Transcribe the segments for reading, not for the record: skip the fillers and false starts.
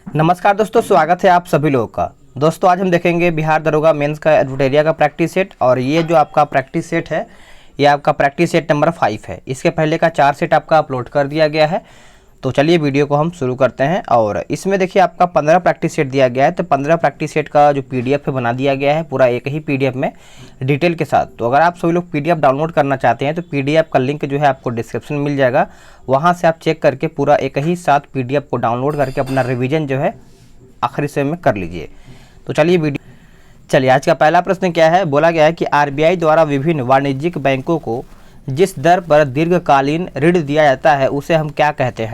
नमस्कार दोस्तों, स्वागत है आप सभी लोगों का। दोस्तों आज हम देखेंगे बिहार दरोगा मेंस का एडवर्टाइजर का प्रैक्टिस सेट। और ये जो आपका प्रैक्टिस सेट है ये आपका प्रैक्टिस सेट नंबर 5 है। इसके पहले का 4 सेट आपका अपलोड कर दिया गया है। तो चलिए वीडियो को हम शुरू करते हैं। और इसमें देखिए आपका 15 प्रैक्टिस सेट दिया गया है। तो 15 प्रैक्टिस सेट का जो PDF है बना दिया गया है पूरा एक ही PDF में डिटेल के साथ। तो अगर आप सभी लोग PDF डाउनलोड करना चाहते हैं तो PDF का लिंक जो है आपको डिस्क्रिप्शन में मिल जाएगा। वहाँ से आप चेक करके पूरा एक ही साथ PDF को डाउनलोड करके अपना रिविजन जो है आखिरी समय में कर लीजिए। तो चलिए आज का पहला प्रश्न क्या है। बोला गया है कि RBI द्वारा विभिन्न वाणिज्यिक बैंकों को जिस दर पर दीर्घकालीन ऋण दिया जाता है उसे हम क्या कहते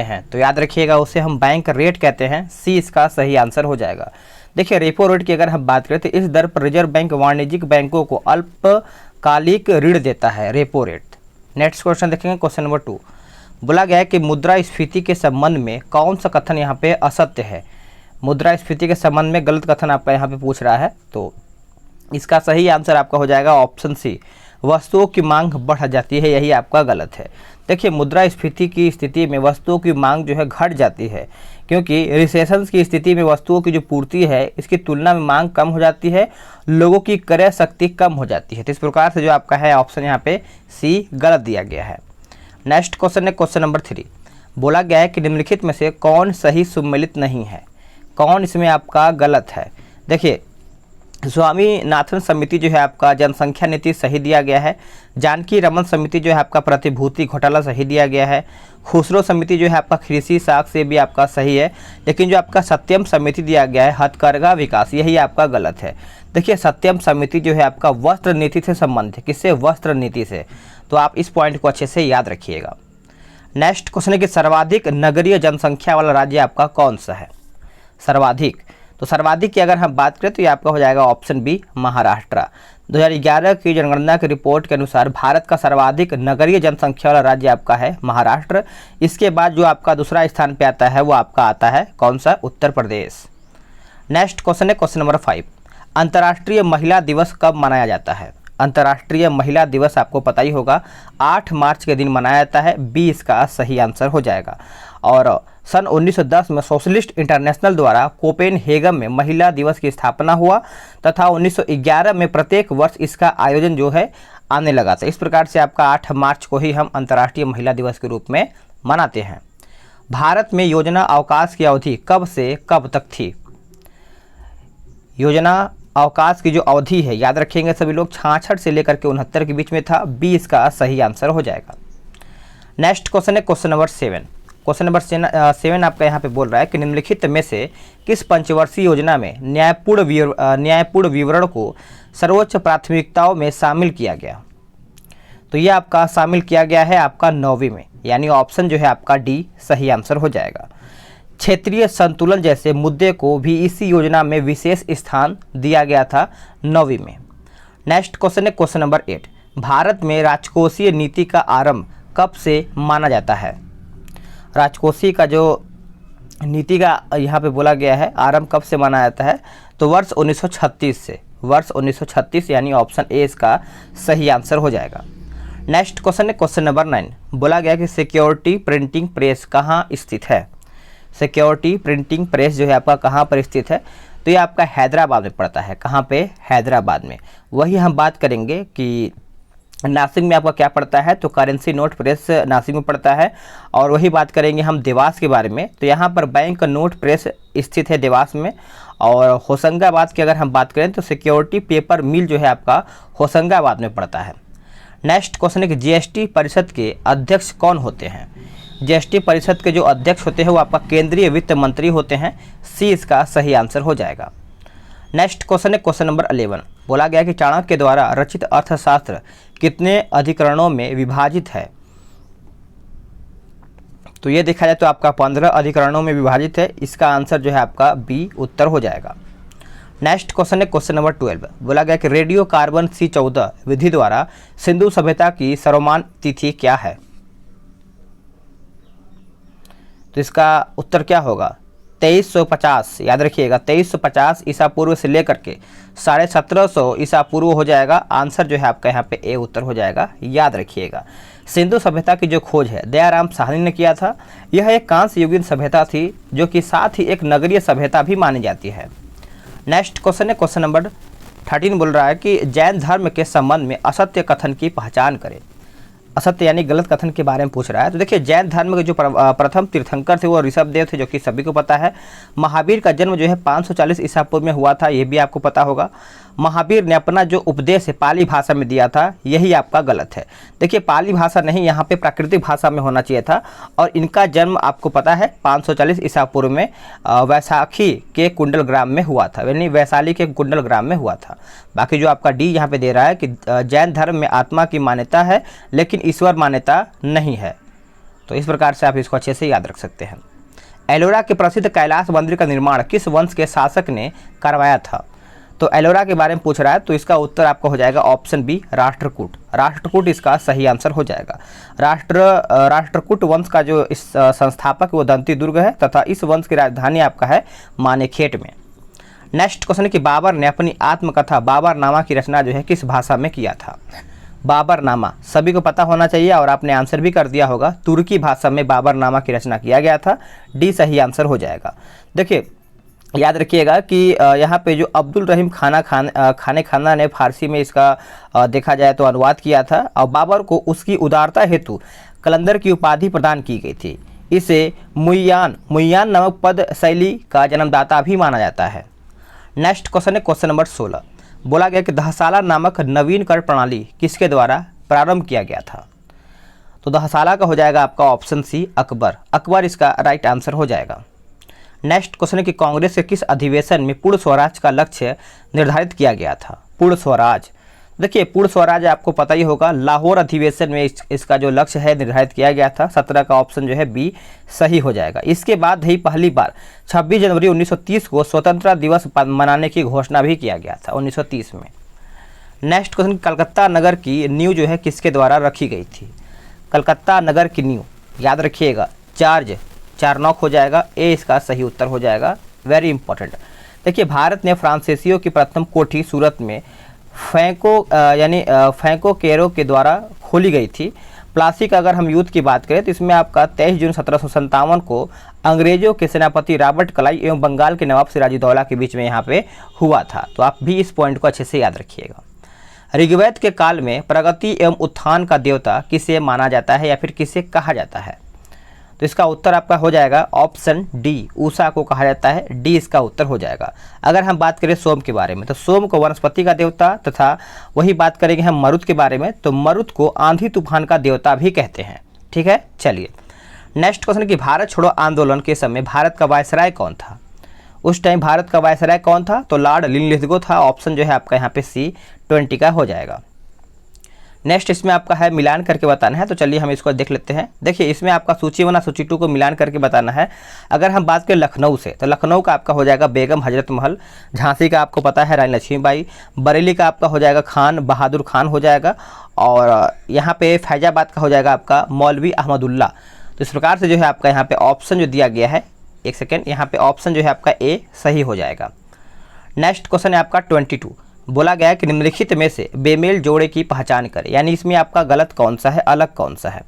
हैं। तो याद रखिएगा, उसे हम बैंक रेट कहते हैं। सी इसका सही आंसर हो जाएगा। देखिए रेपो रेट की अगर हम बात करें तो इस दर पर रिजर्व बैंक वाणिज्यिक बैंकों को अल्पकालिक ऋण देता है, रेपो रेट। नेक्स्ट क्वेश्चन देखेंगे, क्वेश्चन नंबर 2। बोला गया है कि मुद्रास्फीति के संबंध में कौन सा कथन यहाँ पे असत्य है। मुद्रास्फीति के संबंध में गलत कथन आपका यहाँ पे पूछ रहा है। तो इसका सही आंसर आपका हो जाएगा ऑप्शन सी, वस्तुओं की मांग बढ़ जाती है। यही आपका गलत है। देखिए मुद्रास्फीति की स्थिति में वस्तुओं की मांग जो है घट जाती है, क्योंकि रिसेशन की स्थिति में वस्तुओं की जो पूर्ति है इसकी तुलना में मांग कम हो जाती है, लोगों की क्रय शक्ति कम हो जाती है। तो इस प्रकार से जो आपका है ऑप्शन यहाँ पे सी गलत दिया गया है। नेक्स्ट क्वेश्चन है क्वेश्चन नंबर 3। बोला गया है कि निम्नलिखित में से कौन सही सुमेलित नहीं है। कौन इसमें आपका गलत है। देखिए स्वामीनाथन समिति जो है आपका जनसंख्या नीति सही दिया गया है। जानकी रमन समिति जो है आपका प्रतिभूति घोटाला सही दिया गया है। खुसरो समिति जो है आपका कृषि साख से भी आपका सही है। लेकिन जो आपका सत्यम समिति दिया गया है हथकरघा विकास, यही आपका गलत है। देखिए सत्यम समिति जो है आपका वस्त्र नीति से संबंधित है। किससे? वस्त्र नीति से। तो आप इस पॉइंट को अच्छे से याद रखिएगा। नेक्स्ट क्वेश्चन है कि सर्वाधिक नगरीय जनसंख्या वाला राज्य आपका कौन सा है। सर्वाधिक, तो सर्वाधिक की अगर हम बात करें तो ये आपका हो जाएगा ऑप्शन बी, महाराष्ट्र। 2011 की जनगणना की रिपोर्ट के अनुसार भारत का सर्वाधिक नगरीय जनसंख्या वाला राज्य आपका है महाराष्ट्र। इसके बाद जो आपका दूसरा स्थान पे आता है वो आपका आता है कौन सा? उत्तर प्रदेश। नेक्स्ट क्वेश्चन है क्वेश्चन नंबर 5। अंतर्राष्ट्रीय महिला दिवस कब मनाया जाता है। अंतर्राष्ट्रीय महिला दिवस आपको पता ही होगा 8 मार्च के दिन मनाया जाता है। बी इसका सही आंसर हो जाएगा। और सन 1910 में सोशलिस्ट इंटरनेशनल द्वारा कोपेनहेगन में महिला दिवस की स्थापना हुआ तथा 1911 में प्रत्येक वर्ष इसका आयोजन जो है आने लगा था। इस प्रकार से आपका 8 मार्च को ही हम अंतर्राष्ट्रीय महिला दिवस के रूप में मनाते हैं। भारत में योजना अवकाश की अवधि कब से कब तक थी। योजना अवकाश की जो अवधि है याद रखेंगे सभी लोग 66 से लेकर के 69 के बीच में था। बी इसका सही आंसर हो जाएगा। नेक्स्ट क्वेश्चन है क्वेश्चन नंबर 7। क्वेश्चन नंबर 7 आपका यहाँ पे बोल रहा है कि निम्नलिखित में से किस पंचवर्षीय योजना में न्यायपूर्ण विवरण को सर्वोच्च प्राथमिकताओं में शामिल किया गया। तो ये आपका शामिल किया गया है आपका 9वीं में, यानी ऑप्शन जो है आपका डी सही आंसर हो जाएगा। क्षेत्रीय संतुलन जैसे मुद्दे को भी इसी योजना में विशेष स्थान दिया गया था 9वीं में। नेक्स्ट क्वेश्चन है क्वेश्चन नंबर 8। भारत में राजकोषीय नीति का आरंभ कब से माना जाता है। राजकोषीय का जो नीति का यहाँ पे बोला गया है आरंभ कब से माना जाता है, तो वर्ष 1936 से। वर्ष 1936 यानी ऑप्शन ए इसका सही आंसर हो जाएगा। नेक्स्ट क्वेश्चन है क्वेश्चन नंबर 9। बोला गया कि सिक्योरिटी प्रिंटिंग प्रेस कहाँ स्थित है। सिक्योरिटी प्रिंटिंग प्रेस जो है आपका कहाँ पर स्थित है, तो ये आपका हैदराबाद में पड़ता है। कहाँ पे? हैदराबाद में। वही हम बात करेंगे कि नासिक में आपका क्या पड़ता है, तो करेंसी नोट प्रेस नासिक में पड़ता है। और वही बात करेंगे हम देवास के बारे में, तो यहाँ पर बैंक नोट प्रेस स्थित है देवास में। और होशंगाबाद की अगर हम बात करें तो सिक्योरिटी पेपर मिल जो है आपका होशंगाबाद में पड़ता है। नेक्स्ट क्वेश्चन है कि GST परिषद के अध्यक्ष कौन होते हैं। GST परिषद के जो अध्यक्ष होते हैं वो आपका केंद्रीय वित्त मंत्री होते हैं। सी इसका सही आंसर हो जाएगा। नेक्स्ट क्वेश्चन है क्वेश्चन नंबर 11। बोला गया कि चाणक्य द्वारा रचित अर्थशास्त्र कितने अधिकरणों में विभाजित है। तो ये देखा जाए तो आपका 15 अधिकरणों में विभाजित है। इसका आंसर जो है आपका बी उत्तर हो जाएगा। नेक्स्ट क्वेश्चन है क्वेश्चन नंबर 12। बोला गया कि रेडियो कार्बन C14 विधि द्वारा सिंधु सभ्यता की सर्वमान्य तिथि क्या है। तो इसका उत्तर क्या होगा, 2350, याद रखिएगा 2350 ईसा पूर्व से लेकर के 1750 ईसा पूर्व हो जाएगा। आंसर जो है आपका यहाँ पे ए उत्तर हो जाएगा, याद रखिएगा। सिंधु सभ्यता की जो खोज है दयाराम साहनी ने किया था। यह एक कांस्य युगीन सभ्यता थी जो कि साथ ही एक नगरीय सभ्यता भी मानी जाती है। नेक्स्ट क्वेश्चन है क्वेश्चन नंबर 13, बोल रहा है कि जैन धर्म के संबंध में असत्य कथन की पहचान करें। असत्य यानी गलत कथन के बारे में पूछ रहा है। तो देखिए जैन धर्म के जो प्रथम तीर्थंकर थे वो ऋषभ देव थे, जो कि सभी को पता है। महावीर का जन्म जो है 540 ईसा पूर्व में हुआ था, ये भी आपको पता होगा। महावीर ने अपना जो उपदेश है पाली भाषा में दिया था, यही आपका गलत है। देखिए पाली भाषा नहीं, यहाँ पे प्राकृतिक भाषा में होना चाहिए था। और इनका जन्म आपको पता है 540 ईसा पूर्व में वैशाखी के कुंडल ग्राम में हुआ था, यानी वैशाली के कुंडल ग्राम में हुआ था। बाकी जो आपका डी यहाँ पे दे रहा है कि जैन धर्म में आत्मा की मान्यता है लेकिन ईश्वर मान्यता नहीं है, तो इस प्रकार से आप इसको अच्छे से याद रख सकते हैं। एलोरा के प्रसिद्ध कैलाश मंदिर का निर्माण किस वंश के शासक ने करवाया था? तो एलोरा के बारे में पूछ रहा है, तो इसका उत्तर आपका हो जाएगा ऑप्शन बी, राष्ट्रकूट। राष्ट्रकूट इसका सही आंसर हो जाएगा। राष्ट्रकूट वंश का जो इस संस्थापक वो दंती दुर्ग है तथा इस वंश की राजधानी आपका है मानेखेट में। नेक्स्ट क्वेश्चन है कि बाबर ने अपनी आत्मकथा बाबरनामा की रचना जो है किस भाषा में किया था? बाबरनामा सभी को पता होना चाहिए और आपने आंसर भी कर दिया होगा। तुर्की भाषा में बाबरनामा की रचना किया गया था, डी सही आंसर हो जाएगा। देखिए याद रखिएगा कि यहाँ पे जो अब्दुल रहीम खाने खाना ने फारसी में इसका देखा जाए तो अनुवाद किया था और बाबर को उसकी उदारता हेतु कलंदर की उपाधि प्रदान की गई थी। इसे मुय्यान नामक पद शैली का जन्मदाता भी माना जाता है। नेक्स्ट क्वेश्चन है क्वेश्चन नंबर 16, बोला गया कि दहसाला नामक नवीन कर प्रणाली किसके द्वारा प्रारंभ किया गया था? तो दहसाला का हो जाएगा आपका ऑप्शन सी, अकबर। अकबर इसका राइट आंसर हो जाएगा। नेक्स्ट क्वेश्चन है कि कांग्रेस के किस अधिवेशन में पूर्ण स्वराज का लक्ष्य निर्धारित किया गया था? पूर्ण स्वराज, देखिए पूर्ण स्वराज आपको पता ही होगा, लाहौर अधिवेशन में इसका जो लक्ष्य है निर्धारित किया गया था। 17 का ऑप्शन जो है बी सही हो जाएगा। इसके बाद ही पहली बार 26 जनवरी 1930 को स्वतंत्रता दिवस मनाने की घोषणा भी किया गया था 1930 में। नेक्स्ट क्वेश्चन, कलकत्ता नगर की नींव जो है किसके द्वारा रखी गई थी? कलकत्ता नगर की नींव याद रखिएगा जॉर्ज चारनॉक हो जाएगा, ए इसका सही उत्तर हो जाएगा। Very important. देखिए भारत ने फ्रांसीसियों की प्रथम कोठी सूरत में फैंको केरो के द्वारा खोली गई थी। प्लासी का अगर हम युद्ध की बात करें तो इसमें आपका 23 जून 1757 को अंग्रेजों के सेनापति रॉबर्ट क्लाइव एवं बंगाल के नवाब सिराजुद्दौला के बीच में यहाँ पे हुआ था। तो आप भी इस पॉइंट को अच्छे से याद रखिएगा। ऋग्वेद के काल में प्रगति एवं उत्थान का देवता किसे माना जाता है या फिर किसे कहा जाता है? तो इसका उत्तर आपका हो जाएगा ऑप्शन डी, उषा को कहा जाता है, डी इसका उत्तर हो जाएगा। अगर हम बात करें सोम के बारे में तो सोम को वनस्पति का देवता तथा वही बात करेंगे हम मरुत के बारे में तो मरुत को आंधी तूफान का देवता भी कहते हैं। ठीक है, चलिए नेक्स्ट क्वेश्चन कि भारत छोड़ो आंदोलन के समय भारत का वायसराय कौन था? उस टाइम भारत का वायसराय कौन था? तो लॉर्ड लिनलिथगो था। ऑप्शन जो है आपका यहाँ पे सी 20 का हो जाएगा। नेक्स्ट इसमें आपका है मिलान करके बताना है, तो चलिए हम इसको देख लेते हैं। देखिए इसमें आपका सूची 1 सूची 2 को मिलान करके बताना है। अगर हम बात करें लखनऊ से तो लखनऊ का आपका हो जाएगा बेगम हजरत महल, झांसी का आपको पता है रानी लक्ष्मीबाई, बरेली का आपका हो जाएगा खान बहादुर खान हो जाएगा, और यहाँ पे फैजाबाद का हो जाएगा आपका मौलवी अहमदुल्ला। तो इस प्रकार से जो है आपका यहाँ पे ऑप्शन जो दिया गया है, एक सेकेंड, यहाँ पे ऑप्शन जो है आपका ए सही हो जाएगा। नेक्स्ट क्वेश्चन है आपका 22, बोला गया है कि निम्नलिखित में से बेमेल जोड़े की पहचान करें, यानी इसमें आपका गलत कौन सा है, अलग कौन सा है?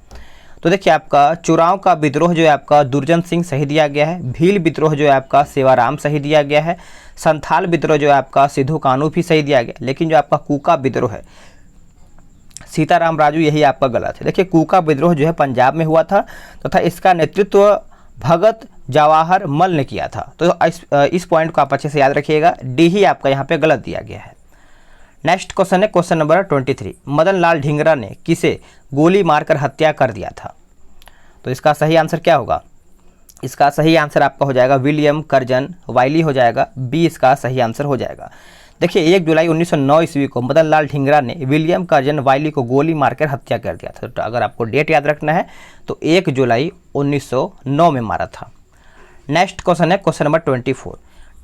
तो देखिए आपका चुराव का विद्रोह जो है आपका दुर्जन सिंह सही दिया गया है, भील विद्रोह जो है आपका सेवाराम सही दिया गया है, संथाल विद्रोह जो है आपका सिद्धू कानू भी सही दिया गया, लेकिन जो आपका कूका विद्रोह है सीताराम राजू यही आपका गलत है। देखिए कूका विद्रोह जो है पंजाब में हुआ था तथा इसका नेतृत्व भगत जवाहर मल ने किया था। तो इस पॉइंट को आप अच्छे से याद रखिएगा, डी ही आपका यहाँ पे गलत दिया गया है। नेक्स्ट क्वेश्चन है क्वेश्चन नंबर 23, मदन लाल ढींगरा ने किसे गोली मारकर हत्या कर दिया था? तो इसका सही आंसर क्या होगा? इसका सही आंसर आपका हो जाएगा विलियम कर्जन वाइली हो जाएगा, बी इसका सही आंसर हो जाएगा। देखिए 1 जुलाई 1909 ईस्वी को मदन लाल ढींगरा ने विलियम कर्जन वाइली को गोली मारकर हत्या कर दिया था। तो अगर आपको डेट याद रखना है तो 1 जुलाई 1909 में मारा था। नेक्स्ट क्वेश्चन है क्वेश्चन नंबर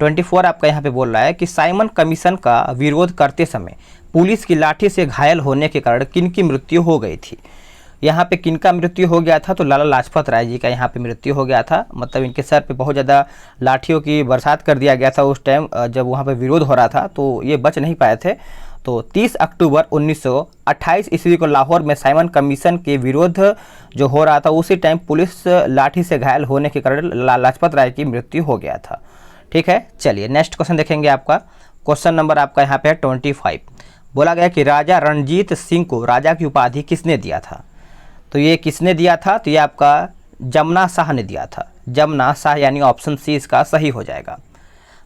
24 आपका यहाँ पे बोल रहा है कि साइमन कमीशन का विरोध करते समय पुलिस की लाठी से घायल होने के कारण किन की मृत्यु हो गई थी? यहाँ पे किनका मृत्यु हो गया था, तो लाला लाजपत राय जी का यहाँ पे मृत्यु हो गया था। मतलब इनके सर पे बहुत ज़्यादा लाठियों की बरसात कर दिया गया था उस टाइम जब वहाँ पे विरोध हो रहा था, तो ये बच नहीं पाए थे। तो 30 अक्टूबर 1928 ईस्वी को लाहौर में साइमन कमीशन के विरोध जो हो रहा था, उसी टाइम पुलिस लाठी से घायल होने के कारण लाला लाजपत राय की मृत्यु हो गया था। ठीक है, चलिए नेक्स्ट क्वेश्चन देखेंगे। आपका क्वेश्चन नंबर आपका यहाँ पे है 25। बोला गया कि राजा रणजीत सिंह को राजा की उपाधि किसने दिया था, तो ये किसने दिया था, तो ये आपका जमुना शाह ने दिया था। जमुना शाह यानी ऑप्शन सी इसका सही हो जाएगा।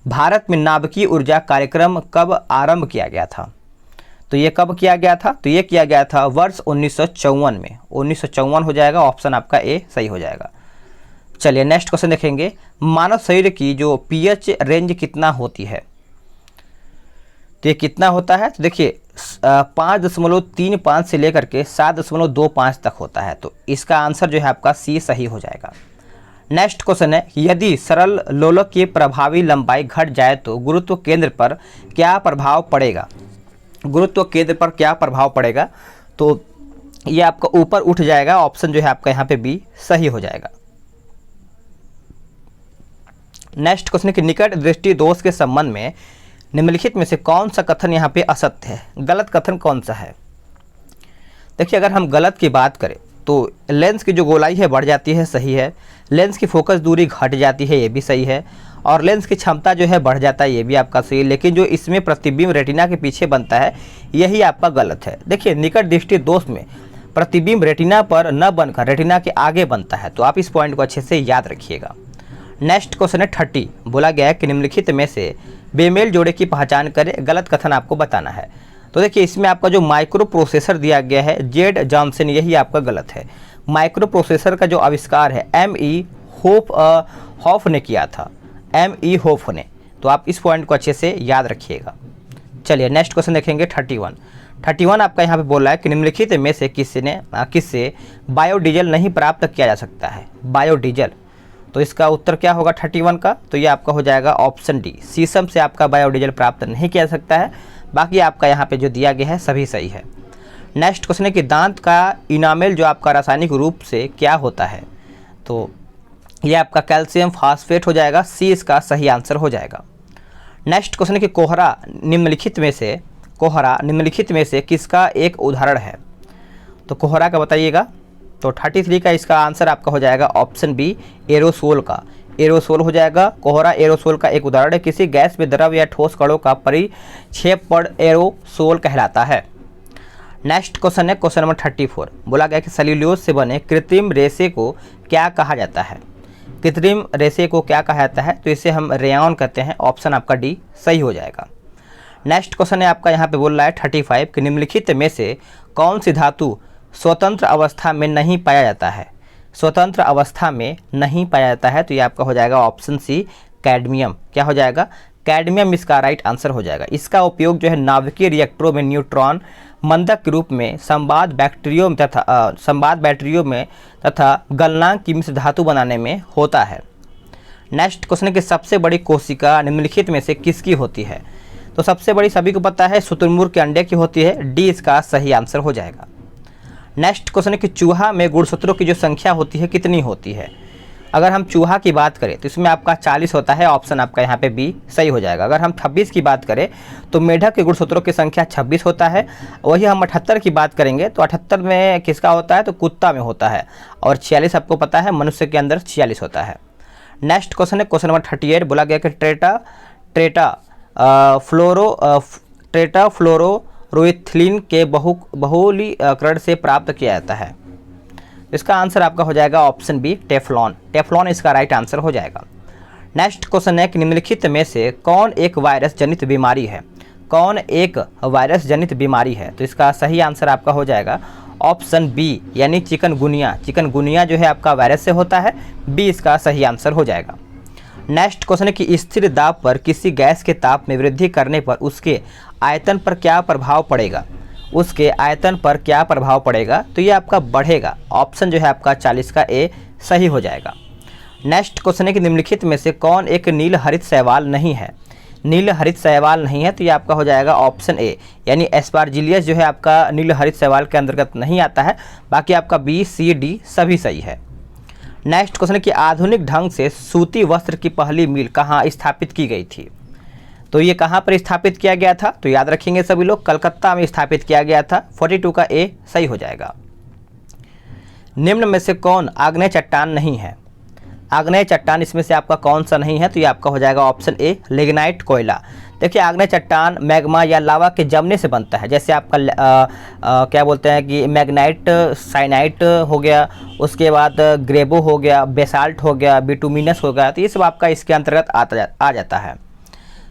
भारत में नाभिकीय ऊर्जा कार्यक्रम कब आरंभ किया गया था, तो ये कब किया गया था, तो ये किया गया था वर्ष 1954 में। 1954 हो जाएगा, ऑप्शन आपका ए सही हो जाएगा। चलिए नेक्स्ट क्वेश्चन देखेंगे। मानव शरीर की जो पीएच रेंज कितना होती है, तो ये कितना होता है, तो देखिए 5.35 से लेकर के 7.25 तक होता है। तो इसका आंसर जो है आपका सी सही हो जाएगा। नेक्स्ट क्वेश्चन है, यदि सरल लोलक की प्रभावी लंबाई घट जाए तो गुरुत्व केंद्र पर क्या प्रभाव पड़ेगा, गुरुत्व केंद्र पर क्या प्रभाव पड़ेगा, तो ये आपका ऊपर उठ जाएगा। ऑप्शन जो है आपका यहाँ पे बी सही हो जाएगा। नेक्स्ट क्वेश्चन है कि निकट दृष्टि दोष के संबंध में निम्नलिखित में से कौन सा कथन यहाँ पे असत्य है, गलत कथन कौन सा है। देखिए अगर हम गलत की बात करें तो लेंस की जो गोलाई है बढ़ जाती है, सही है। लेंस की फोकस दूरी घट जाती है, ये भी सही है। और लेंस की क्षमता जो है बढ़ जाता है, ये भी आपका सही है। लेकिन जो इसमें प्रतिबिंब रेटिना के पीछे बनता है, यही आपका गलत है। देखिए निकट दृष्टि दोष में प्रतिबिंब रेटिना पर न बनकर रेटिना के आगे बनता है, तो आप इस पॉइंट को अच्छे से याद रखिएगा। नेक्स्ट क्वेश्चन है 30। बोला गया है कि निम्नलिखित में से बेमेल जोड़े की पहचान करें, गलत कथन आपको बताना है। तो देखिए इसमें आपका जो माइक्रो प्रोसेसर दिया गया है जेड जॉनसन, यही आपका गलत है। माइक्रो प्रोसेसर का जो आविष्कार है M.E. हॉफ ने किया था, M.E. हॉफ ने। तो आप इस पॉइंट को अच्छे से याद रखिएगा। चलिए नेक्स्ट क्वेश्चन देखेंगे 31 आपका यहाँ पे बोला है कि निम्नलिखित में से किससे बायोडीजल नहीं प्राप्त किया जा सकता है, बायोडीजल। तो इसका उत्तर क्या होगा 31 का, तो ये आपका हो जाएगा ऑप्शन डी, शीशम से आपका बायोडीजल प्राप्त नहीं किया जा सकता है। बाकी आपका यहाँ पे जो दिया गया है सभी सही है। नेक्स्ट क्वेश्चन है कि दांत का इनामेल जो आपका रासायनिक रूप से क्या होता है, तो ये आपका कैल्शियम फास्फेट हो जाएगा, सी इसका सही आंसर हो जाएगा। नेक्स्ट क्वेश्चन है कि कोहरा निम्नलिखित में से किसका एक उदाहरण है, तो कोहरा का बताइएगा। तो 33 का इसका आंसर आपका हो जाएगा ऑप्शन बी, एरोसोल का। एरोसोल हो जाएगा। कोहरा एरोसोल का एक उदाहरण है। किसी गैस में द्रव या ठोस कणों का परिक्षेपण एरोसोल कहलाता है। नेक्स्ट क्वेश्चन है क्वेश्चन नंबर 34। बोला गया कि सेल्यूलोज से बने कृत्रिम रेशे को क्या कहा जाता है, कृत्रिम रेशे को क्या कहा जाता है, तो इसे हम रेयॉन कहते हैं। ऑप्शन आपका डी सही हो जाएगा। नेक्स्ट क्वेश्चन है आपका यहाँ पे बोल रहा है 35 कि निम्नलिखित में से कौन सी धातु स्वतंत्र अवस्था में नहीं पाया जाता है, स्वतंत्र अवस्था में नहीं पाया जाता है, तो ये आपका हो जाएगा ऑप्शन सी, कैडमियम। क्या हो जाएगा, कैडमियम इसका राइट आंसर हो जाएगा। इसका उपयोग जो है नाभिकीय रिएक्टरों में न्यूट्रॉन मंदक के रूप में, संवाद बैटरियों में तथा गलनांक की मिश्र धातु बनाने में होता है। नेक्स्ट क्वेश्चन है कि सबसे बड़ी कोशिका निम्नलिखित में से किसकी होती है, तो सबसे बड़ी सभी को पता है शुतुरमुर्ग के अंडे की होती है, डी इसका सही आंसर हो जाएगा। नेक्स्ट क्वेश्चन है कि चूहा में गुणसूत्रों की जो संख्या होती है कितनी होती है। अगर हम चूहा की बात करें तो इसमें आपका 40 होता है, ऑप्शन आपका यहाँ पे बी सही हो जाएगा। अगर हम 26 की बात करें तो मेढक के गुणसूत्रों की संख्या 26 होता है। वही हम 78 की बात करेंगे तो 78 में किसका होता है, तो कुत्ता में होता है। और 46 आपको पता है मनुष्य के अंदर 46 होता है। नेक्स्ट क्वेश्चन है क्वेश्चन नंबर 38। बोला गया कि ट्रेटा फ्लोरोइथिलीन के बहुलीकरण से प्राप्त किया जाता है। इसका आंसर आपका हो जाएगा ऑप्शन बी, टेफ्लॉन। टेफ्लॉन इसका राइट आंसर हो जाएगा। नेक्स्ट क्वेश्चन है कि निम्नलिखित में से कौन एक वायरस जनित बीमारी है, कौन एक वायरस जनित बीमारी है, तो इसका सही आंसर आपका हो जाएगा ऑप्शन बी, यानी चिकनगुनिया। चिकनगुनिया जो है आपका वायरस से होता है, बी इसका सही आंसर हो जाएगा। नेक्स्ट क्वेश्चन है कि स्थिर दाब पर किसी गैस के ताप में वृद्धि करने पर उसके आयतन पर क्या प्रभाव पड़ेगा, उसके आयतन पर क्या प्रभाव पड़ेगा, तो ये आपका बढ़ेगा। ऑप्शन जो है आपका 40 का ए सही हो जाएगा। नेक्स्ट क्वेश्चन है कि निम्नलिखित में से कौन एक नील हरित शैवाल नहीं है। नील हरित शैवाल नहीं है, तो ये आपका हो जाएगा ऑप्शन ए, यानी एस्पार्जिलियस जो है आपका नील हरित शैवाल के अंतर्गत नहीं आता है। बाकी आपका बी, सी, डी सभी सही है। नेक्स्ट क्वेश्चन है कि आधुनिक ढंग से सूती वस्त्र की पहली मिल कहाँ स्थापित की गई थी? तो ये कहाँ पर स्थापित किया गया था? तो याद रखेंगे सभी लोग, कलकत्ता में स्थापित किया गया था। 42 का ए सही हो जाएगा। निम्न में से कौन आग्नेय चट्टान नहीं है? आग्नेय चट्टान इसमें से आपका कौन सा नहीं है? तो ये आपका हो जाएगा ऑप्शन ए, लिग्नाइट कोयला। देखिए आग्नेय चट्टान मैग्मा या लावा के जमने से बनता है, जैसे आपका क्या बोलते हैं कि मैग्नाइट, साइनाइट हो गया, उसके बाद ग्रेबो हो गया, बेसाल्ट हो गया, बिटुमिनस हो गया, तो ये सब आपका इसके अंतर्गत आ जाता है।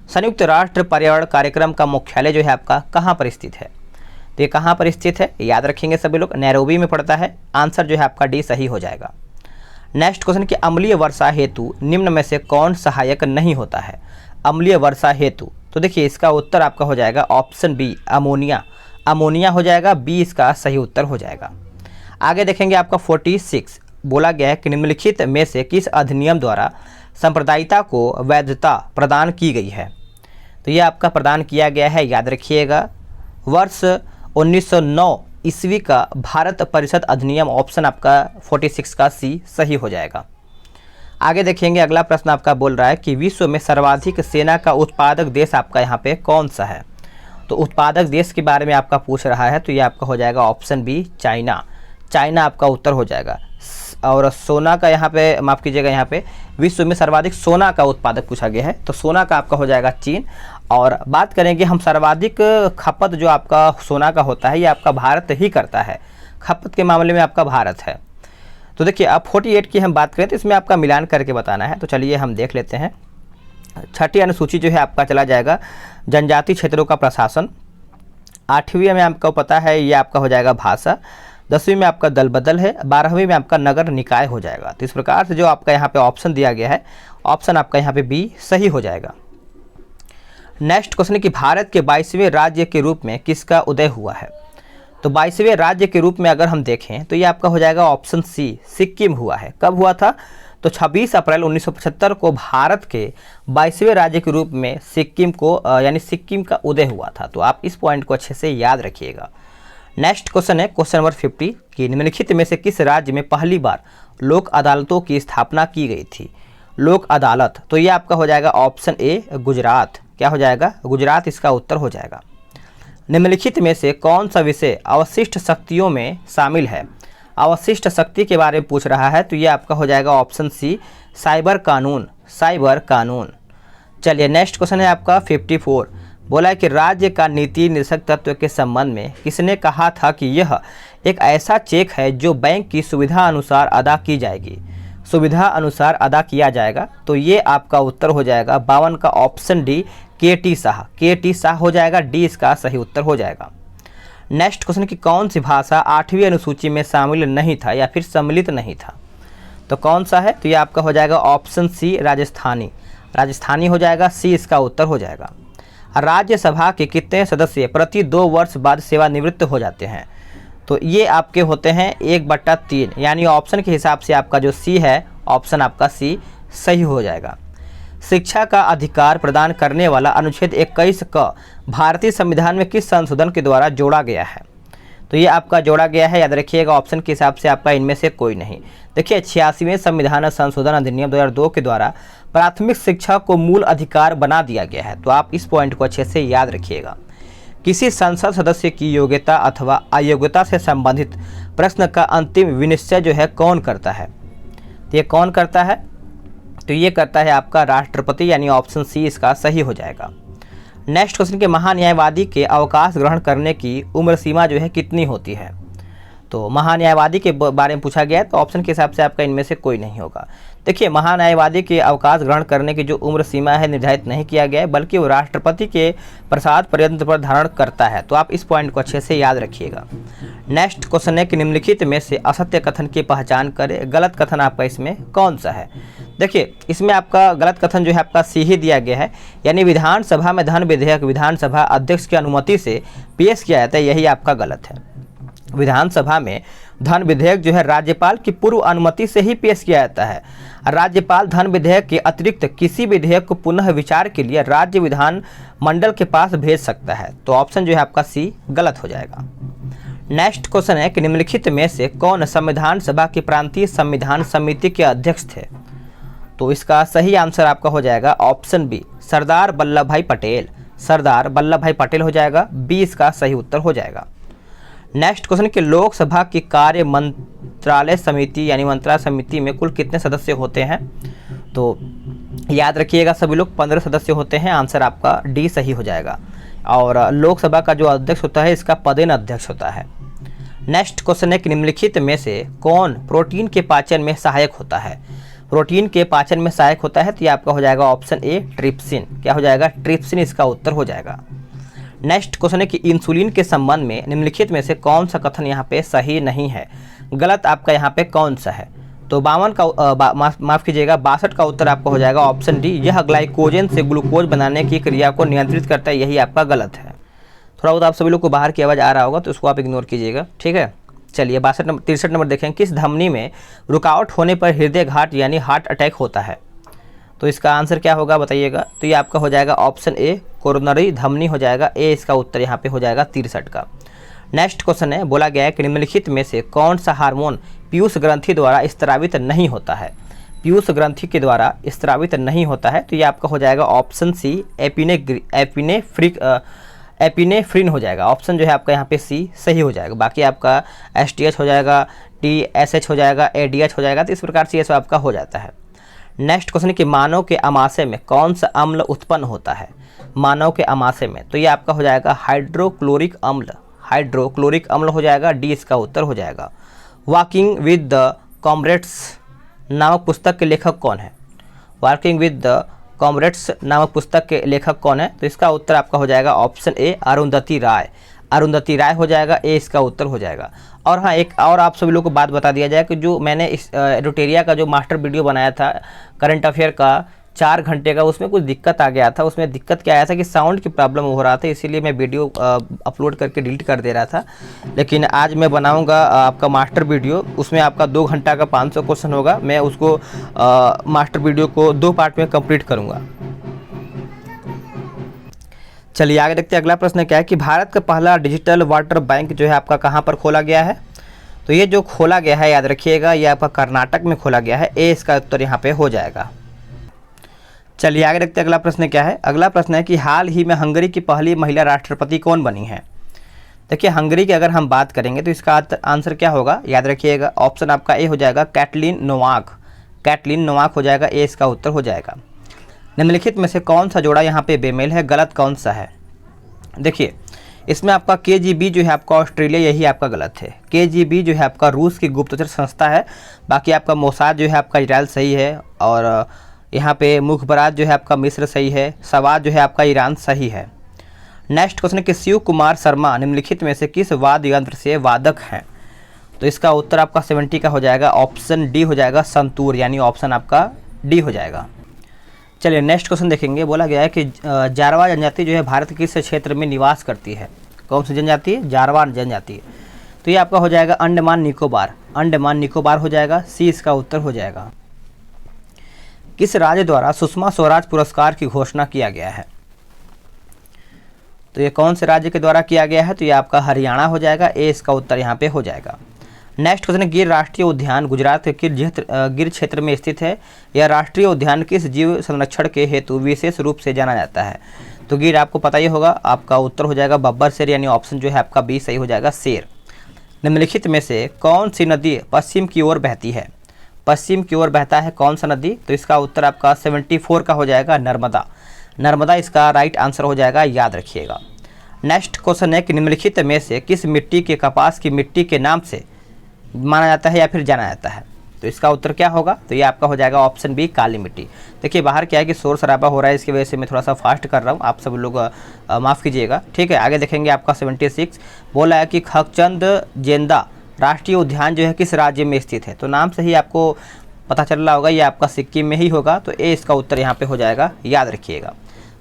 संयुक्त राष्ट्र पर्यावरण कार्यक्रम का मुख्यालय जो है आपका कहाँ पर स्थित है? तो ये कहाँ पर स्थित है? याद रखेंगे सभी लोग, नैरोबी में पड़ता है। आंसर जो है आपका डी सही हो जाएगा। नेक्स्ट क्वेश्चन कि अम्लीय वर्षा हेतु निम्न में से कौन सहायक नहीं होता है? अम्लीय वर्षा हेतु, तो देखिए इसका उत्तर आपका हो जाएगा ऑप्शन बी, अमोनिया। अमोनिया हो जाएगा, बी इसका सही उत्तर हो जाएगा। आगे देखेंगे आपका 46 बोला गया है कि निम्नलिखित में से किस अधिनियम द्वारा सांप्रदायिकता को वैधता प्रदान की गई है? तो ये आपका प्रदान किया गया है, याद रखिएगा, वर्ष 1909 ईस्वी का भारत परिषद अधिनियम। ऑप्शन आपका 46 का सी सही हो जाएगा। आगे देखेंगे अगला प्रश्न आपका बोल रहा है कि विश्व में सर्वाधिक सेना का उत्पादक देश आपका यहाँ पे कौन सा है? तो उत्पादक देश के बारे में आपका पूछ रहा है, तो ये आपका हो जाएगा ऑप्शन बी, चाइना। चाइना आपका उत्तर हो जाएगा। और सोना का यहाँ पे माफ़ कीजिएगा, यहाँ पे विश्व में सर्वाधिक सोना का उत्पादक पूछा गया है, तो सोना का आपका हो जाएगा चीन। और बात करेंगे हम सर्वाधिक खपत जो आपका सोना का होता है, ये आपका भारत ही करता है। खपत के मामले में आपका भारत है। तो देखिए अब 48 की हम बात करें तो इसमें आपका मिलान करके बताना है, तो चलिए हम देख लेते हैं। छठी अनुसूची जो है आपका चला जाएगा जनजाति क्षेत्रों का प्रशासन। 8वीं में आपको पता है ये आपका हो जाएगा भाषा। 10वीं में आपका दल बदल है। 12वीं में आपका नगर निकाय हो जाएगा। तो इस प्रकार से जो आपका यहाँ पे ऑप्शन दिया गया है, ऑप्शन आपका यहाँ पे बी सही हो जाएगा। नेक्स्ट क्वेश्चन है कि भारत के 22वें राज्य के रूप में किसका उदय हुआ है? तो 22वें राज्य के रूप में अगर हम देखें तो ये आपका हो जाएगा ऑप्शन सी, सिक्किम हुआ है। कब हुआ था? तो 26 अप्रैल 1975 को भारत के 22वें राज्य के रूप में सिक्किम को यानी सिक्किम का उदय हुआ था। तो आप इस पॉइंट को अच्छे से याद रखिएगा। नेक्स्ट क्वेश्चन है क्वेश्चन नंबर 50 कि निम्नलिखित में से किस राज्य में पहली बार लोक अदालतों की स्थापना की गई थी? लोक अदालत, तो ये आपका हो जाएगा ऑप्शन ए, गुजरात। क्या हो जाएगा? गुजरात इसका उत्तर हो जाएगा। निम्नलिखित में से कौन सा विषय अवशिष्ट शक्तियों में शामिल है? अवशिष्ट शक्ति के बारे में पूछ रहा है, तो ये आपका हो जाएगा ऑप्शन सी, साइबर कानून। साइबर कानून। चलिए नेक्स्ट क्वेश्चन है आपका 54 बोला है कि राज्य का नीति निर्देशक तत्व के संबंध में किसने कहा था कि यह एक ऐसा चेक है जो बैंक की सुविधा अनुसार अदा की जाएगी? सुविधा अनुसार अदा किया जाएगा, तो ये आपका उत्तर हो जाएगा 52 का option D, K.T.. Shah. K.T.. Shah हो जाएगा, डी इसका सही उत्तर हो जाएगा। नेक्स्ट क्वेश्चन कि कौन सी भाषा 8वीं अनुसूची में शामिल नहीं था या फिर सम्मिलित नहीं था? तो कौन सा है? तो ये आपका हो जाएगा ऑप्शन सी, राजस्थानी। राजस्थानी हो जाएगा, सी इसका उत्तर हो जाएगा। राज्यसभा के कितने सदस्य प्रति 2 वर्ष बाद सेवानिवृत्त हो जाते हैं? तो ये आपके होते हैं 1/3, यानी ऑप्शन के हिसाब से आपका जो सी है, ऑप्शन आपका सी सही हो जाएगा। शिक्षा का अधिकार प्रदान करने वाला अनुच्छेद 21 का भारतीय संविधान में किस संशोधन के द्वारा जोड़ा गया है? तो ये आपका जोड़ा गया है, याद रखिएगा, ऑप्शन के हिसाब से आपका इनमें से कोई नहीं। देखिए 86वें संविधान संशोधन अधिनियम 2002 के द्वारा प्राथमिक शिक्षा को मूल अधिकार बना दिया गया है। तो आप इस पॉइंट को अच्छे से याद रखिएगा। किसी संसद सदस्य की योग्यता अथवा अयोग्यता से संबंधित प्रश्न का अंतिम विनिश्चय जो है कौन करता है? तो ये कौन करता है? तो ये करता है आपका राष्ट्रपति, यानी ऑप्शन सी इसका सही हो जाएगा। नेक्स्ट क्वेश्चन के महान्यायवादी के अवकाश ग्रहण करने की उम्र सीमा जो है कितनी होती है? तो महान्यायवादी के बारे में पूछा गया है, तो ऑप्शन के हिसाब से आपका इनमें से कोई नहीं होगा। देखिए महान्यायवादी के अवकाश ग्रहण करने की जो उम्र सीमा है निर्धारित नहीं किया गया है, बल्कि वो राष्ट्रपति के प्रसाद पर्यंत पर धारण करता है। तो आप इस पॉइंट को अच्छे से याद रखिएगा। नेक्स्ट क्वेश्चन है कि निम्नलिखित में से असत्य कथन की पहचान करें। गलत कथन आपका इसमें कौन सा है? देखिए इसमें आपका गलत कथन जो है आपका सी ही दिया गया है, यानी विधानसभा में धन विधेयक विधानसभा अध्यक्ष की अनुमति से पेश किया जाता है, यही आपका गलत है। विधानसभा में धन विधेयक जो है राज्यपाल की पूर्व अनुमति से ही पेश किया जाता है। राज्यपाल धन विधेयक के अतिरिक्त किसी विधेयक को पुनः विचार के लिए राज्य विधान मंडल के पास भेज सकता है। तो ऑप्शन जो है आपका सी गलत हो जाएगा। नेक्स्ट क्वेश्चन है कि निम्नलिखित में से कौन संविधान सभा की प्रांतीय संविधान समिति के अध्यक्ष थे। तो इसका सही आंसर आपका हो जाएगा ऑप्शन बी, सरदार वल्लभ भाई पटेल। सरदार वल्लभ भाई पटेल हो जाएगा, बी इसका सही उत्तर हो जाएगा। नेक्स्ट क्वेश्चन कि लोकसभा की कार्य मंत्रालय समिति यानी मंत्रालय समिति में कुल कितने सदस्य होते हैं। तो याद रखिएगा सभी लोग 15 सदस्य होते हैं, आंसर आपका डी सही हो जाएगा। और लोकसभा का जो अध्यक्ष होता है इसका पदेन अध्यक्ष होता है। नेक्स्ट क्वेश्चन है कि निम्नलिखित में से कौन प्रोटीन के पाचन में सहायक होता है। प्रोटीन के पाचन में सहायक होता है तो ये आपका हो जाएगा ऑप्शन ए, ट्रिप्सिन। क्या हो जाएगा, ट्रिप्सिन इसका उत्तर हो जाएगा। नेक्स्ट क्वेश्चन है कि इंसुलिन के संबंध में निम्नलिखित में से कौन सा कथन यहाँ पे सही नहीं है। गलत आपका यहाँ पे कौन सा है। तो 62 का उत्तर आपका हो जाएगा ऑप्शन डी, यह ग्लाइकोजन से ग्लूकोज बनाने की क्रिया को नियंत्रित करता है, यही आपका गलत है। थोड़ा बहुत आप सभी लोग को बाहर की आवाज़ आ रहा होगा तो उसको आप इग्नोर कीजिएगा, ठीक है। चलिए 63 नंबर देखें, किस धमनी में रुकावट होने पर हृदय घात यानी हार्ट अटैक होता है। तो इसका आंसर क्या होगा बताइएगा। तो ये आपका हो जाएगा ऑप्शन ए, कोरोनरी धमनी हो जाएगा, ए इसका उत्तर यहाँ पे हो जाएगा 63 का। नेक्स्ट क्वेश्चन है, बोला गया है कि निम्नलिखित में से कौन सा हार्मोन पीयूष ग्रंथि द्वारा स्त्रावित नहीं होता है। पीयूष ग्रंथि के द्वारा स्त्रावित नहीं होता है तो ये आपका हो जाएगा ऑप्शन सी, एपिनेफ्रिन हो जाएगा। ऑप्शन जो है आपका यहाँ पे सी सही हो जाएगा। बाकी आपका STH हो जाएगा, TSH हो जाएगा, ADH हो जाएगा, तो इस प्रकार से ये सब आपका हो जाता है। नेक्स्ट क्वेश्चन कि मानव के आमाशय में कौन सा अम्ल उत्पन्न होता है। मानव के आमाशय में तो ये आपका हो जाएगा हाइड्रोक्लोरिक अम्ल। हाइड्रोक्लोरिक अम्ल हो जाएगा, डी इसका उत्तर हो जाएगा। वॉकिंग विद द कॉमरेड्स नामक पुस्तक के लेखक कौन है। वॉकिंग विद द कॉमरेड्स नामक पुस्तक के लेखक कौन है। तो इसका उत्तर आपका हो जाएगा ऑप्शन ए, अरुंधति राय। अरुंधति राय हो जाएगा, ए इसका उत्तर हो जाएगा। और हाँ, एक और आप सभी लोगों को बात बता दिया जाए कि जो मैंने इस एडुटेरिया का जो मास्टर वीडियो बनाया था करंट अफेयर का 4 घंटे का, उसमें कुछ दिक्कत आ गया था। उसमें दिक्कत क्या आया था कि साउंड की प्रॉब्लम हो रहा था, इसीलिए मैं वीडियो अपलोड करके डिलीट कर दे रहा था। लेकिन आज मैं बनाऊंगा आपका मास्टर वीडियो, उसमें आपका 2 घंटा का 500 क्वेश्चन होगा। मैं उसको मास्टर वीडियो को 2 पार्ट में कंप्लीट करूंगा। चलिए आगे देखते हैं। अगला प्रश्न क्या है कि भारत का पहला डिजिटल वाटर बैंक जो है आपका कहाँ पर खोला गया है। तो ये जो खोला गया है याद रखिएगा, ये आपका कर्नाटक में खोला गया है, ए इसका उत्तर यहाँ पे हो जाएगा। चलिए आगे देखते हैं अगला प्रश्न क्या है। अगला प्रश्न है कि हाल ही में हंगरी की पहली महिला राष्ट्रपति कौन बनी है। देखिए हंगरी की अगर हम बात करेंगे तो इसका आंसर क्या होगा, याद रखिएगा ऑप्शन आपका ए हो जाएगा, कैटलीन नोवाक। कैटलीन नोवाक हो जाएगा, ए इसका उत्तर हो जाएगा। निम्नलिखित में से कौन सा जोड़ा यहाँ पे बेमेल है, गलत कौन सा है। देखिए इसमें आपका KGB जो है आपका ऑस्ट्रेलिया, यही आपका गलत है। KGB जो है आपका रूस की गुप्तचर संस्था है। बाकी आपका मोसाद जो है आपका इजराइल सही है, और यहाँ पे मुखबरात जो है आपका मिस्र सही है, सवाद जो है आपका ईरान सही है। नेक्स्ट क्वेश्चन है कि शिव कुमार शर्मा निम्नलिखित में से किस वाद्य यंत्र से वादक हैं। तो इसका उत्तर आपका 70 का हो जाएगा, ऑप्शन डी हो जाएगा, संतूर, यानी ऑप्शन आपका डी हो जाएगा। चलिए नेक्स्ट क्वेश्चन देखेंगे। बोला गया है कि जारवा जनजाति जो है भारत के किस क्षेत्र में निवास करती है। कौन सी जनजाति है, जारवा जनजाति। तो ये आपका हो जाएगा अंडमान निकोबार। अंडमान निकोबार हो जाएगा, सी इसका उत्तर हो जाएगा। किस राज्य द्वारा सुषमा स्वराज पुरस्कार की घोषणा किया गया है। तो ये कौन से राज्य के द्वारा किया गया है। तो ये आपका हरियाणा हो जाएगा, ए इसका उत्तर यहाँ पे हो जाएगा। नेक्स्ट क्वेश्चन है गिर राष्ट्रीय उद्यान गुजरात के गिर क्षेत्र में स्थित है। यह राष्ट्रीय उद्यान किस जीव संरक्षण के हेतु विशेष रूप से जाना जाता है। तो गिर आपको पता ही होगा, आपका उत्तर हो जाएगा बब्बर शेर, यानी ऑप्शन जो है आपका बी सही हो जाएगा, शेर। निम्नलिखित में से कौन सी नदी पश्चिम की ओर बहती है। पश्चिम की ओर बहता है कौन सा नदी। तो इसका उत्तर आपका 74 का हो जाएगा, नर्मदा। नर्मदा इसका राइट आंसर हो जाएगा, याद रखिएगा। नेक्स्ट क्वेश्चन है कि निम्नलिखित में से किस मिट्टी के कपास की मिट्टी के नाम से माना जाता है या फिर जाना जाता है। तो इसका उत्तर क्या होगा। तो ये आपका हो जाएगा ऑप्शन बी, काली मिट्टी। देखिए बाहर क्या है कि शोर शराबा हो रहा है, इसकी वजह से मैं थोड़ा सा फास्ट कर रहा हूँ, आप सब लोग माफ़ कीजिएगा, ठीक है। आगे देखेंगे आपका 76 बोला है कि खगचंद जेंदा राष्ट्रीय उद्यान जो है किस राज्य में स्थित है। तो नाम से ही आपको पता चल रहा होगा, ये आपका सिक्किम में ही होगा। तो ए इसका उत्तर यहाँ पे हो जाएगा, याद रखिएगा।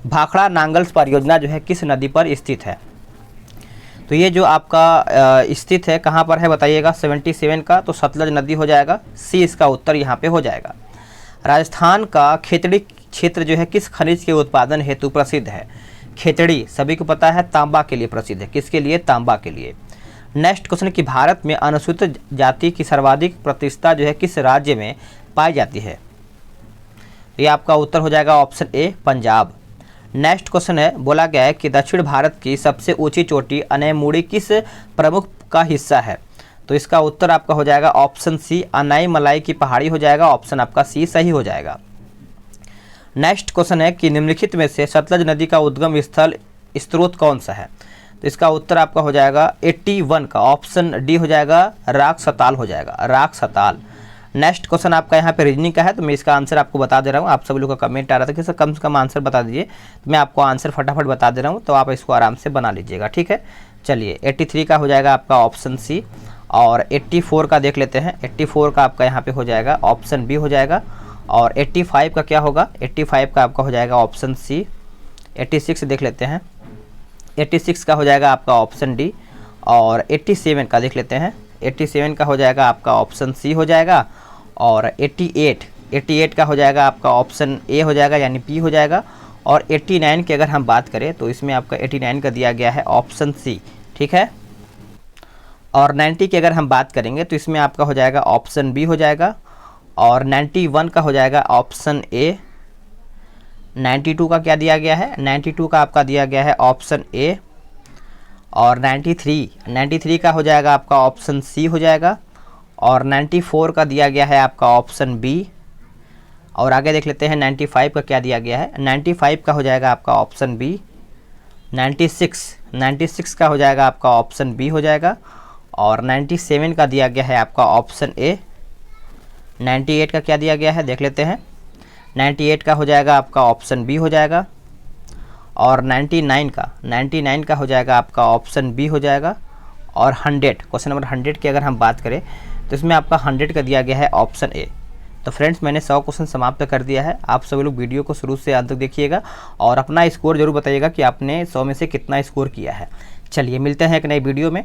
भाखड़ा नांगल्स परियोजना जो है किस नदी पर स्थित है। तो ये जो आपका स्थित है कहाँ पर है बताइएगा, 77 का। तो सतलज नदी हो जाएगा, सी इसका उत्तर यहाँ पे हो जाएगा। राजस्थान का खेतड़ी क्षेत्र जो है किस खनिज के उत्पादन हेतु प्रसिद्ध है? खेतड़ी सभी को पता है तांबा के लिए प्रसिद्ध है। किसके लिए? तांबा के लिए। नेक्स्ट क्वेश्चन कि भारत में अनुसूचित जाति की सर्वाधिक प्रतिशतता जो है किस राज्य में पाई जाती है? ये आपका उत्तर हो जाएगा option A Punjab. Next question है, बोला गया है कि दक्षिण भारत की सबसे ऊंची चोटी अनैमुड़ी किस प्रमुख का हिस्सा है? तो इसका उत्तर आपका हो जाएगा ऑप्शन सी अनाई मलाई की पहाड़ी हो जाएगा। ऑप्शन आपका सी सही हो जाएगा। नेक्स्ट क्वेश्चन है कि निम्नलिखित में से सतलज नदी का उद्गम स्थल स्रोत कौन सा है? तो इसका उत्तर आपका हो जाएगा 81 का ऑप्शन डी हो जाएगा राग सताल हो जाएगा, राग सताल। नेक्स्ट क्वेश्चन आपका यहाँ पे रीजनिंग का है, तो मैं इसका आंसर आपको बता दे रहा हूँ। आप सब लोग का कमेंट आ रहा था कि सर कम से कम आंसर बता दीजिए, तो मैं आपको आंसर फटाफट बता दे रहा हूँ, तो आप इसको आराम से बना लीजिएगा, ठीक है। चलिए 83 का हो जाएगा आपका ऑप्शन सी, और 84 का देख लेते हैं। 84 का आपका यहाँ पे हो जाएगा ऑप्शन बी हो जाएगा, और 85 का क्या होगा? 85 का आपका हो जाएगा ऑप्शन सी। 86 देख लेते हैं, 86 का हो जाएगा आपका ऑप्शन डी, और 87 का देख लेते हैं। 87 का हो जाएगा आपका ऑप्शन सी हो जाएगा, और 88 का हो जाएगा आपका ऑप्शन ए हो जाएगा यानी पी हो जाएगा, और 89 की अगर हम बात करें तो इसमें आपका 89 का दिया गया है ऑप्शन सी, ठीक है। और 90 की अगर हम बात करेंगे तो इसमें आपका हो जाएगा ऑप्शन बी हो जाएगा, और 91 का हो जाएगा ऑप्शन ए। 92 का क्या दिया गया है? 92 का आपका दिया गया है ऑप्शन ए, और 93 का हो जाएगा आपका ऑप्शन सी हो जाएगा, और 94 का दिया गया है आपका ऑप्शन बी। और आगे देख लेते हैं 95 का क्या दिया गया है? 95 का हो जाएगा आपका ऑप्शन बी। 96 का हो जाएगा आपका ऑप्शन बी हो जाएगा, और 97 का दिया गया है आपका ऑप्शन ए। 98 का क्या दिया गया है देख लेते हैं। 98 का हो जाएगा आपका ऑप्शन बी हो जाएगा, और 99 का हो जाएगा आपका ऑप्शन बी हो जाएगा, और 100 क्वेश्चन नंबर 100 की अगर हम बात करें तो इसमें आपका 100 का दिया गया है ऑप्शन ए। तो फ्रेंड्स मैंने 100 क्वेश्चन समाप्त कर दिया है। आप सभी लोग वीडियो को शुरू से अंत तक देखिएगा और अपना स्कोर जरूर बताइएगा कि आपने 100 में से कितना स्कोर किया है। चलिए मिलते हैं एक नई वीडियो में।